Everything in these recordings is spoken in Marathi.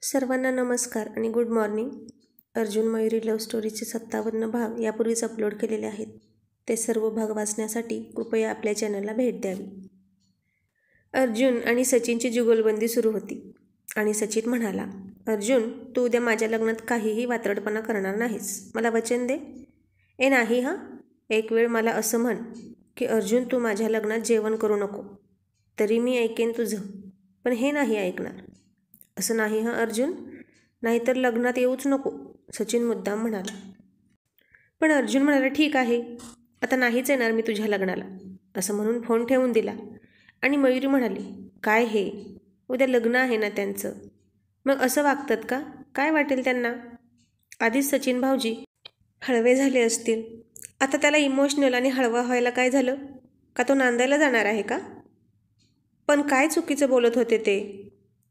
सर्वांना नमस्कार आणि good morning. Arjun Mayuri love स्टोरीचे 57 भाग यापूर्वीच अपलोड केलेले आहेत. ते सर्व भाग वाचण्यासाठी कृपया आपल्या चॅनलला भेट द्यावी. अर्जुन आणि सचिनची जुगलबंदी सुरू होती आणि सचिन म्हणाला, अर्जुन, तू उद्या माझ्या लग्नात काहीही वात्रटपणा करणार नाहीस, मला वचन दे. ए नाही हां, एक वेळ मला असं म्हण की अर्जुन, तू माझ्या लग्नात जेवण करू नको, तरी मी ऐकेन तुझं, पण हे नाही ऐकणार. असं नाही हां अर्जुन, नाहीतर लग्नात येऊच नको, सचिन मुद्दाम म्हणाला. पण अर्जुन म्हणाला, ठीक आहे, आता नाहीच येणार मी तुझ्या लग्नाला, असं म्हणून फोन ठेवून दिला. आणि मयुरी म्हणाली, काय हे, उद्या लग्न आहे ना त्यांचं, मग असं वागतात का, काय वाटेल त्यांना. आधीच सचिन भाऊजी हळवे झाले असतील, आता त्याला इमोशनल आणि हळवा व्हायला काय झालं, का तो नांदायला जाणार आहे का. पण काय चुकीचं बोलत होते ते,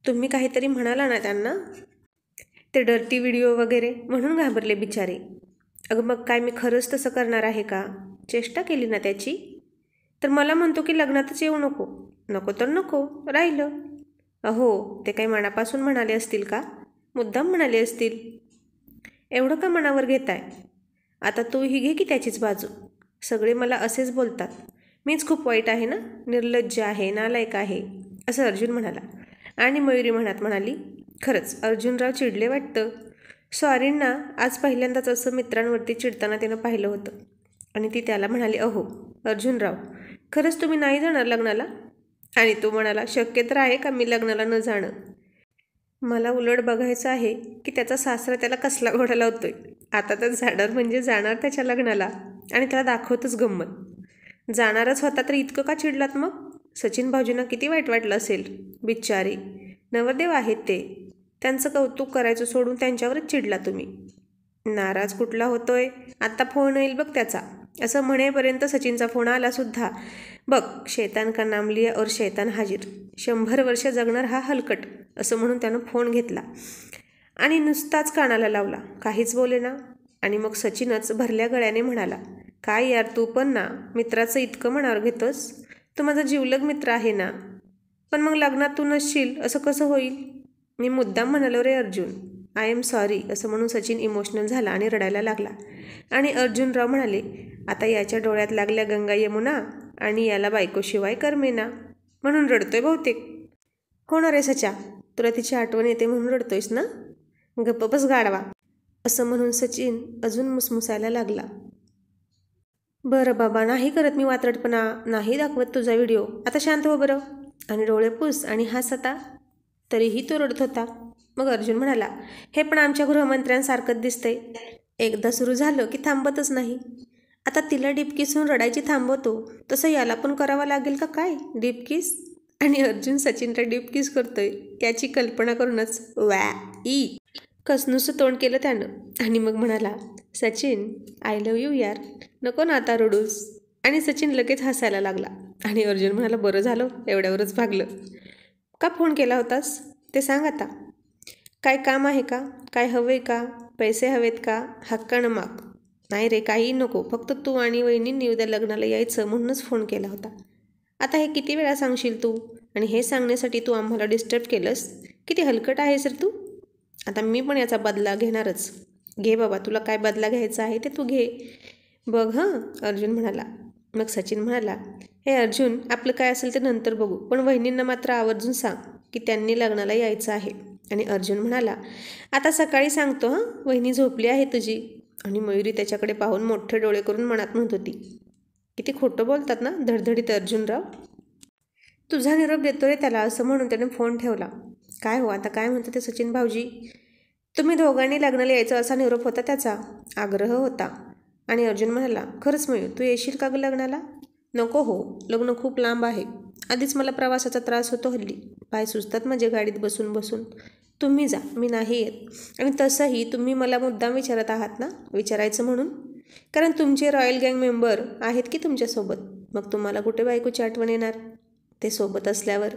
तुम्ही काहीतरी म्हणाला ना त्यांना, ते डर्टी व्हिडिओ वगैरे, म्हणून घाबरले बिचारे. अगं मग काय मी खरंच तसं करणार आहे का, चेष्टा केली ना त्याची, तर मला म्हणतो की लग्नातच येऊ नको, नको तर नको, राहिलं. अहो, ते काही मनापासून म्हणाले असतील का, मुद्दाम म्हणाले असतील, एवढं का मनावर घेताय. आता तूही घे की त्याचीच बाजू, सगळे मला असेच बोलतात, मीच खूप वाईट आहे ना, निर्लज्ज आहे, नालायक आहे, असं अर्जुन म्हणाला. आणि मयुरी म्हणाली, खरंच अर्जुनराव चिडले वाटतं. सॉरी ना, आज पहिल्यांदाच असं मित्रांवरती चिडताना तिनं पाहिलं होतं. आणि ती त्याला म्हणाली, अहो अर्जुनराव, खरंच तुम्ही नाही जाणार लग्नाला. आणि तो म्हणाला, शक्य तर आहे का मी लग्नाला न जाणं. मला उलट बघायचं आहे की त्याचा सासरा त्याला कसला घोडा लावतोय. आता तर जाणार म्हणजे जाणार त्याच्या लग्नाला, आणि त्याला दाखवतच गंमत. जाणारच होता तर इतकं का चिडलात मग. सचिन भाऊजींना किती वाईट वाटलं असेल, बिचारी नवरदेव आहेत ते, त्यांचं कौतुक करायचं सोडून त्यांच्यावरच चिडला तुम्ही. नाराज कुठला होतोय, आत्ता फोन येईल बघ त्याचा, असं म्हणेपर्यंत सचिनचा फोन आला सुद्धा. बघ, शैतान का नाम लिया और शैतान हाजीर, 100 वर्ष जगणार हा हलकट, असं म्हणून त्यानं फोन घेतला आणि नुसताच कानाला लावला, काहीच बोले ना. आणि मग सचिनच भरल्या गळ्याने म्हणाला, काय यार तू पण ना, मित्राचं इतकं मनावर घेतोस, तू माझा जीवलग मित्र आहे ना, पण मग लग्नात तू नसशील असं कसं होईल. मी मुद्दाम म्हणालो रे अर्जुन, आय एम सॉरी, असं म्हणून सचिन इमोशनल झाला आणि रडायला लागला. आणि अर्जुनराव म्हणाले, आता याच्या डोळ्यात लागल्या गंगा यमुना आणि याला बायकोशिवाय करमेना, म्हणून रडतोय बहुतेक. हो ना रे सचा, तुला तिची आठवण येते म्हणून रडतोयस ना, गप्प बस गाढवा, असं म्हणून सचिन अजून मुसमुसायला लागला. बरं बाबा, नाही करत मी वात्रटपणा, नाही दाखवत तुझा व्हिडिओ, आता शांत हो बरं, आणि डोळे पुस आणि हास आता. तरीही तो रडत होता. मग अर्जुन म्हणाला, हे पण आमच्या गृहमंत्र्यांसारखंच दिसतंय, एकदा सुरू झालं की थांबतच नाही. आता तिला डिपकिसून रडायची थांबवतो, तसं याला पण करावं लागेल का काय, डिपकिस. आणि अर्जुन सचिनला डिपकिस करतोय याची कल्पना करूनच वॅ ई कसनुसं तोंड केलं त्यानं. आणि मग म्हणाला, सचिन आय लव्ह यू यार, नको ना आता रडूस. आणि सचिन लगेच हसायला लागला. आणि अर्जुन म्हणाला, बरं झालं, एवढ्यावरच भागलं. का फोन केला होतास ते सांग आता, काय काम आहे का, काय हवंय का, पैसे हवेत का, हक्कानं माग. नाही रे, काही नको, फक्त तू आणि वहिनींनी उद्या लग्नाला यायचं म्हणूनच फोन केला होता. आता हे किती वेळा सांगशील तू, आणि हे सांगण्यासाठी तू आम्हाला डिस्टर्ब केलंस, किती हलकट आहेस रे तू. आता मी पण याचा बदला घेणारच. घे बाबा, तुला काय बदला घ्यायचा आहे ते तू घे बघ हां, अर्जुन म्हणाला. मग सचिन म्हणाला, हे अर्जुन, आपलं काय असेल ते नंतर बघू, पण वहिनींना मात्र आवर्जून सांग की त्यांनी लग्नाला यायचं आहे. आणि अर्जुन म्हणाला, आता सकाळी सांगतो हां, वहिनी झोपली आहे तुझी. आणि मयुरी त्याच्याकडे पाहून मोठे डोळे करून मनात म्हणत होती, किती खोटं बोलतात ना धडधडीत अर्जुनराव. तुझा निरोप देतो रे त्याला, असं म्हणून त्याने फोन ठेवला. काय हो, आता काय म्हणतं ते सचिन भाऊजी, तुम्ही दोघांनी लग्नाला यायचं असा निरोप होता त्याचा, आग्रह होता. आणि अर्जुन म्हणाला, खरंच मयूर, तू येशील का ग लग्नाला. नको हो, लग्न खूप लांब आहे, आधीच मला प्रवासाचा त्रास होतो हल्ली, पाय सुचतात माझे गाडीत बसून बसून, तुम्ही जा, मी नाही येत. आणि तसंही तुम्ही मला मुद्दाम विचारत आहात ना, विचारायचं म्हणून, कारण तुमचे रॉयल गँग मेंबर आहेत की तुमच्यासोबत, मग तुम्हाला कुठे बायकोची आठवण येणार ते सोबत असल्यावर.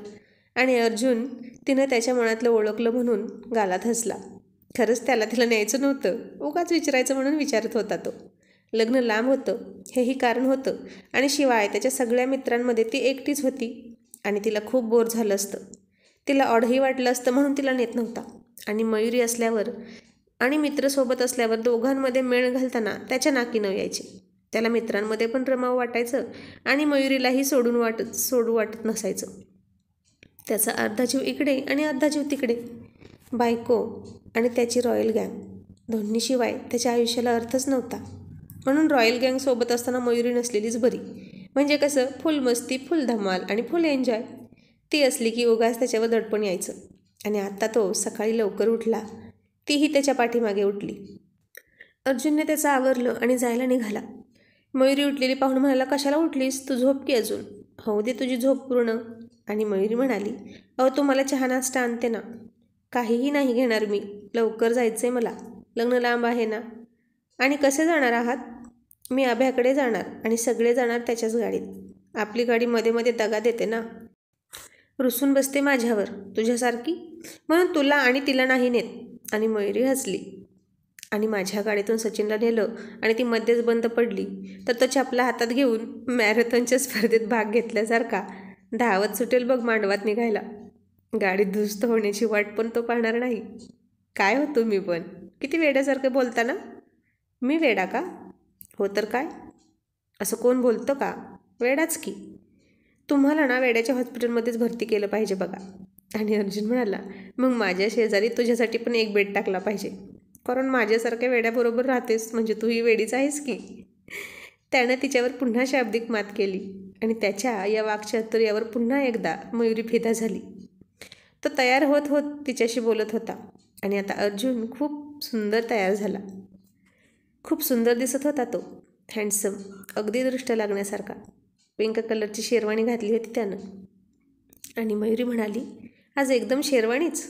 आणि अर्जुन तिनं त्याच्या मनातलं ओळखलं म्हणून गालात हसला. खरंच त्याला तिला न्यायचं नव्हतं, उगाच विचारायचं म्हणून विचारत होता तो. लग्न लांब होतं हेही कारण होतं, आणि शिवाय त्याच्या सगळ्या मित्रांमध्ये ती एकटीच होती आणि तिला खूप बोर झालं असतं, तिला ऑडही वाटलं असतं म्हणून तिला नेत नव्हता. आणि मयुरी असल्यावर आणि मित्रसोबत असल्यावर दोघांमध्ये मेळ घालताना त्याच्या नाकी न यायचे. त्याला मित्रांमध्ये पण रमावं वाटायचं आणि मयुरीलाही सोडू वाटत नसायचं. त्याचा अर्धा जीव इकडे आणि अर्धा जीव तिकडे. बायको आणि त्याची रॉयल गँग दोन्हीशिवाय त्याच्या आयुष्याला अर्थच नव्हता. म्हणून रॉयल गँग सोबत असताना मयुरी नसलेलीच बरी. म्हणजे कसं, फुल मस्ती, फुल धमाल आणि फुल एन्जॉय. ती असली की उगाच त्याच्यावर दडपण यायचं. आणि आता तो सकाळी लवकर उठला, तीही त्याच्या पाठीमागे उठली. अर्जुनने त्याचं आवरलं आणि जायला निघाला. मयुरी उठलेली पाहून म्हणाला, कशाला उठलीस, तू झोप की अजून, होऊ दे तुझी झोप पूर्ण. आणि मयुरी म्हणाली, अहो तुम्हाला चहा नाश्ता आणते ना. काहीही नाही घेणार मी, लवकर जायचंय मला, लग्न लांब आहे ना. आणि कसे जाणार आहात? मी अभ्याकडे जाणार आणि सगळे जाणार त्याच्याच गाडीत. आपली गाडी मध्ये मध्ये दगा देते ना, रुसून बसते माझ्यावर तुझ्यासारखी, म्हणून तुला आणि तिला नाही नेत. आणि मयुरी हसली. आणि माझ्या गाडीतून सचिनला नेलं आणि ती मध्येच बंद पडली तर तो चपला हातात घेऊन मॅरेथॉनच्या स्पर्धेत भाग घेतल्यासारखा धावत सुटेल बघ मांडवात निघायला. गाडीत दुरुस्त होण्याची वाट पण तो पाहणार नाही. काय हो तुम्ही पण, किती वेड्यासारखं बोलता ना. मी वेडा का? हो तर काय, असं कोण बोलतं का? वेडाच की. तुम्हाला ना वेड्याच्या हॉस्पिटलमध्येच भरती केलं पाहिजे बघा. आणि अर्जुन म्हणाला, मग माझ्या शेजारी तुझ्यासाठी पण एक बेड टाकला पाहिजे, कारण माझ्यासारख्या वेड्याबरोबर राहतेस म्हणजे तूही वेडीच आहेस की. त्यानं तिच्यावर पुन्हा शाब्दिक मात केली आणि त्याच्या या वाक्चातुर्यावर पुन्हा एकदा मयुरी फिदा झाली. तो तयार होत होत तिच्याशी बोलत होता आणि आता अर्जुन खूप सुंदर तयार झाला. खूप सुंदर दिसत होता तो, हँडसम, अगदी दृष्ट लागण्यासारखा. पिंक कलरची शेरवाणी घातली होती त्यानं. आणि मयुरी म्हणाली, आज एकदम शेरवाणीच.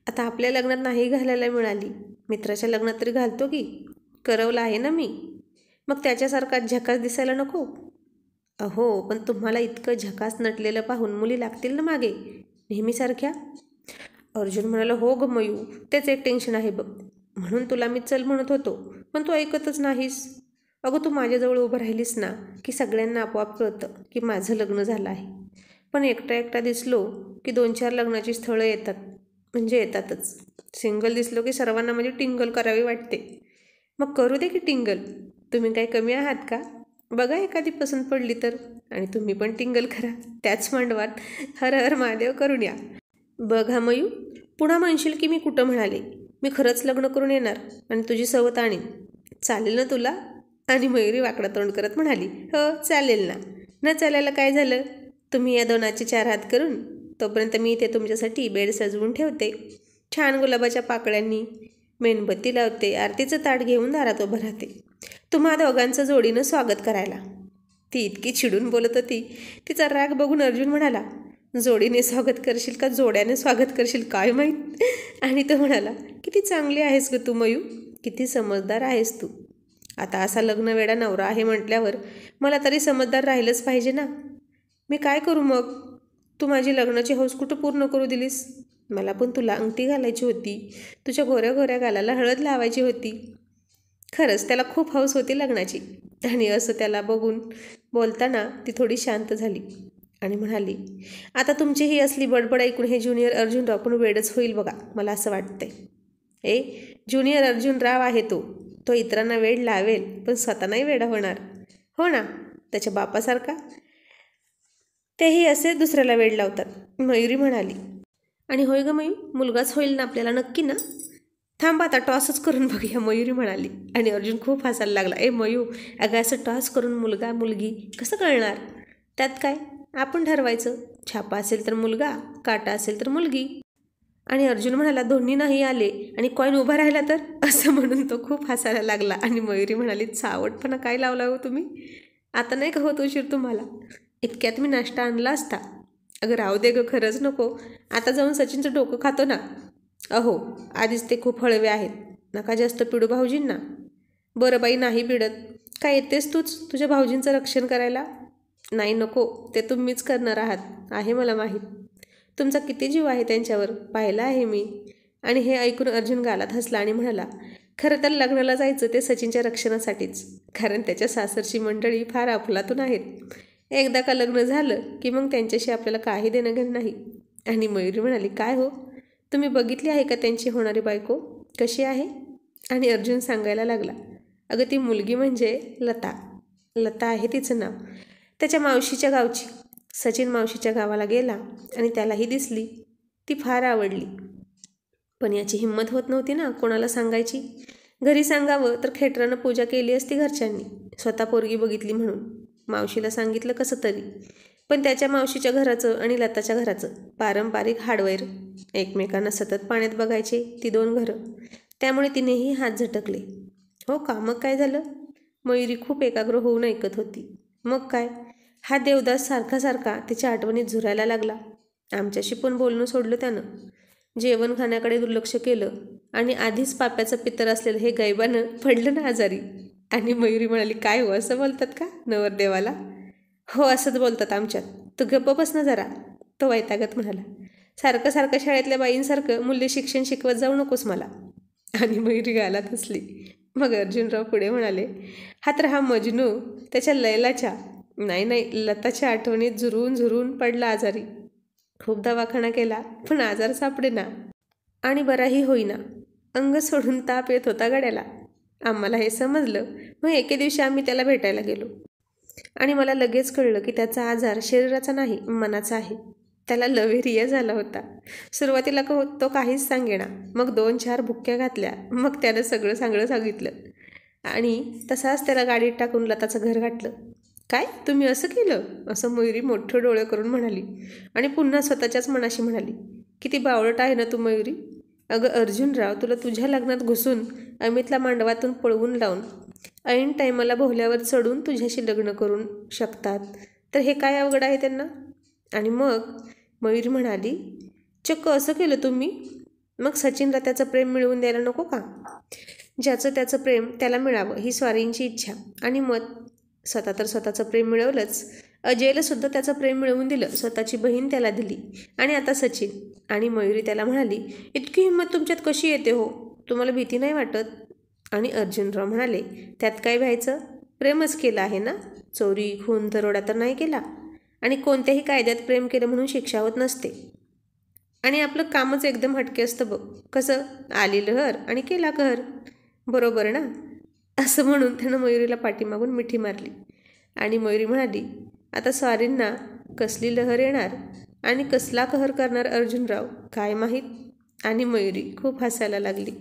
आता आपल्या लग्नात नाही घालायला मिळाली, मित्राच्या लग्नात तरी घालतो की, करवलं आहे ना मी, मग त्याच्यासारखा झकास दिसायला नको. अहो पण तुम्हाला इतकं झकास नटलेलं पाहून मुली लागतील ना मागे नेहमीसारख्या. अर्जुन म्हणाला, हो ग मयू, तेच एक टेन्शन आहे बघ, म्हणून तुला मी चल म्हणत होतो पण तू ऐकतच नाहीस. अगं तू माझ्याजवळ उभं राहिलीस ना की सगळ्यांना आपोआप कळतं की माझं लग्न झालं आहे. पण एकटा दिसलो की 2-4 लग्नाची स्थळं येतात, म्हणजे येतातच. सिंगल दिसलो की सर्वांना म्हणजे टिंगल करावी वाटते. मग करू दे की टिंगल, तुम्ही काही कमी आहात का? बघा एखादी पसंत पडली तर, आणि तुम्ही पण टिंगल करा त्याच मांडवात, हर हर महादेव करून या. बघा मयू, पुन्हा म्हणशील की मी कुठं म्हणाले. मी खरंच लग्न करून येणार आणि तुझी सवत आणीन, चालेल ना तुला? आणि मयुरी वाकडा तोंड करत म्हणाली, हो चालेल ना. न चालायला काय झालं, तुम्ही या दोनाचे 4 हात करून, तोपर्यंत मी इथे तुमच्यासाठी बेड सजवून ठेवते, छान गुलाबाच्या पाकळ्यांनी, मेणबत्ती लावते, आरतीचं ताट घेऊन दारात उभं राहते, तुम्हा दोघांचं जोडीनं स्वागत करायला. ती इतकी चिडून बोलत होती. तिचा राग बघून अर्जुन म्हणाला, जोडीने स्वागत करशील का जोड्याने स्वागत करशील काय माहीत. आणि तो म्हणाला, किती चांगली आहेस ग तू मयू, किती समजदार आहेस तू. आता असा लग्नवेडा नवरा आहे म्हटल्यावर मला तरी समजदार राहिलंच पाहिजे ना. मी काय करू मग? तू माझी लग्नाची हौस कुठं पूर्ण करू दिलीस? मला पण तुला अंगठी घालायची होती, तुझ्या गोऱ्या गोऱ्या गालाला हळद लावायची होती. खरंच त्याला खूप हौस होती लग्नाची. आणि असं त्याला बघून बोलताना ती थोडी शांत झाली आणि म्हणाली, आता तुमची ही असली बडबड ऐकून हे ज्युनियर अर्जुन राव पण वेडच होईल बघा, मला असं वाटतंय. ज्युनियर अर्जुन राव आहे तो इतरांना वेड लावेल पण स्वतः नाही वेडा होणार. हो ना, त्याच्या बापासारखा. तेही असे दुसऱ्याला वेड लावतात, मयुरी म्हणाली. आणि होय ग मयू, मुलगाच होईल ना आपल्याला नक्की ना? थांब आता टॉसच करून बघूया, मयुरी म्हणाली. आणि अर्जुन खूप हसायला लागला. मयू, अगं असं टॉस करून मुलगा मुलगी कसं कळणार? त्यात काय, आपण ठरवायचं, छापा असेल तर मुलगा, काटा असेल तर मुलगी. आणि अर्जुन म्हणाला, दोन्ही नाही आले आणि कॉईन उभा राहिला तर, असं म्हणून तो खूप हसायला लागला. आणि मयुरी म्हणाली, चावटपणा काय लावला हो तुम्ही, आता नाही का होत उशीर तुम्हाला, इतक्यात मी नाश्ता आणला असता. अगं राहू दे गं, खरंच नको, आता जाऊन सचिनचं डोकं खातो ना. अहो आधीच ते खूप हळवे आहेत, नका जास्त पिडू भाऊजींना. बरं बाई, नाही पिडत. काय येतेस तूच तुझ्या भाऊजींचं रक्षण करायला? नाही नको, ते तुम्हीच करणार आहात आहे मला माहीत. तुमचा किती जीव आहे त्यांच्यावर, पाहिला आहे मी. आणि हे ऐकून अर्जुन गालात हसला आणि म्हणाला, खरं तर लग्नाला जायचं ते सचिनच्या रक्षणासाठीच, कारण त्याच्या सासरची मंडळी फार अफलातून आहेत. एकदा का लग्न झालं की मग त्यांच्याशी आपल्याला काही देणं घेणं नाही. आणि मयुरी म्हणाली, काय हो, तुम्ही बघितली आहे का त्यांची होणारी बायको कशी आहे? आणि अर्जुन सांगायला लागला, अगं ती मुलगी म्हणजे लता. लता आहे तिचं नाव, त्याच्या मावशीच्या गावची. सचिन मावशीच्या गावाला गेला आणि त्यालाही दिसली. ती फार आवडली. पण याची हिंमत होत नव्हती ना कोणाला सांगायची. घरी सांगावं तर खेटरानं पूजा केली असती घरच्यांनी, स्वतः पोरगी बघितली म्हणून. मावशीला सांगितलं कसं तरी, पण त्याच्या मावशीच्या घराचं आणि लताच्या घराचं पारंपरिक हाडवैर. एकमेकांना सतत पाण्यात बघायचे ती दोन घरं. त्यामुळे तिनेही हात झटकले. हो का, मग काय झालं? मयुरी खूप एकाग्र होऊन ऐकत होती. मग काय, हा देवदास सारखा सारखा तिच्या आठवणीत झुरायला लागला. आमच्याशी पण बोलणं सोडलं त्यानं. जेवण खाण्याकडे दुर्लक्ष केलं आणि आधीच पाप्याचं पित्तर असलेलं हे गैबानं पडलं ना आजारी. आणि मयुरी म्हणाली, काय हो असं बोलतात का नवरदेवाला? हो असंच बोलतात आमच्यात. तू गप्प बस ना जरा, तो वैतागत म्हणाला. सारखं सारखं शाळेतल्या बाईंसारखं मूल्य शिक्षण शिकवत जाऊ नकोस मला. आणि मयुरी गालात हसली. मग अर्जुनराव पुढे म्हणाले, हा मजनू त्याच्या लैलाच्या नाही लताच्या आठवणीत झुरून झुरून पडला आजारी. खूप दवाखाना केला पण आजार सापडेना आणि बराही होईना. अंग सोडून ताप येत होता गड्याला. आम्हाला हे समजलं. मग एके दिवशी आम्ही त्याला भेटायला गेलो आणि मला लगेच कळलं की त्याचा आजार शरीराचा नाही मनाचा आहे. त्याला लव्हेरिया झाला होता. सुरुवातीला तो काहीच सांगेना. मग 2-4 भुक्क्या घातल्या. मग त्यानं सगळं सांगितलं आणि तसाच त्याला गाडीत टाकून लताचं घर गाठलं. काय, तुम्ही असं केलं? असं मयुरी मोठं डोळे करून म्हणाली आणि पुन्हा स्वतःच्याच मनाशी म्हणाली, किती बावळट आहे ना तू मयुरी. अगं अर्जुनराव, तुला तुझ्या लग्नात घुसून अमितला मांडवातून पळवून लावून ऐन टायमाला भोवल्यावर चढून तुझ्याशी लग्न करून शकतात, तर हे काय अवघड आहे त्यांना? आणि मग मयुरी म्हणाली, चक्क असं केलं तुम्ही? मग सचिनला त्याचं प्रेम मिळवून द्यायला नको का? ज्याचं त्याचं प्रेम त्याला मिळावं ही स्वारींची इच्छा आणि मत. स्वतः तर स्वतःचं प्रेम मिळवलंच. अजयला सुद्धा त्याचं प्रेम मिळवून दिलं. स्वतःची बहीण त्याला दिली आणि आता सचिन. आणि मयुरी त्याला म्हणाली, इतकी हिंमत तुमच्यात कशी येते हो? तुम्हाला भीती नाही वाटत? आणि अर्जुनराव म्हणाले, त्यात काय व्हायचं? प्रेमच केलं आहे ना. चोरी खून दरोडा तर नाही केला. आणि कोणत्याही कायद्यात प्रेम केलं म्हणून शिक्षा होत नसते. आणि आपलं कामच एकदम हटके असतं बघ. कसं, आली लहर आणि केला कहर. बरोबर ना? असं म्हणून त्यानं मयुरीला पाठीमागून मिठी मारली. आणि मयुरी म्हणाली, आता स्वारींना कसली लहर येणार आणि कसला कहर करणार अर्जुनराव काय माहीत. आणि मयुरी खूप हसायला लागली.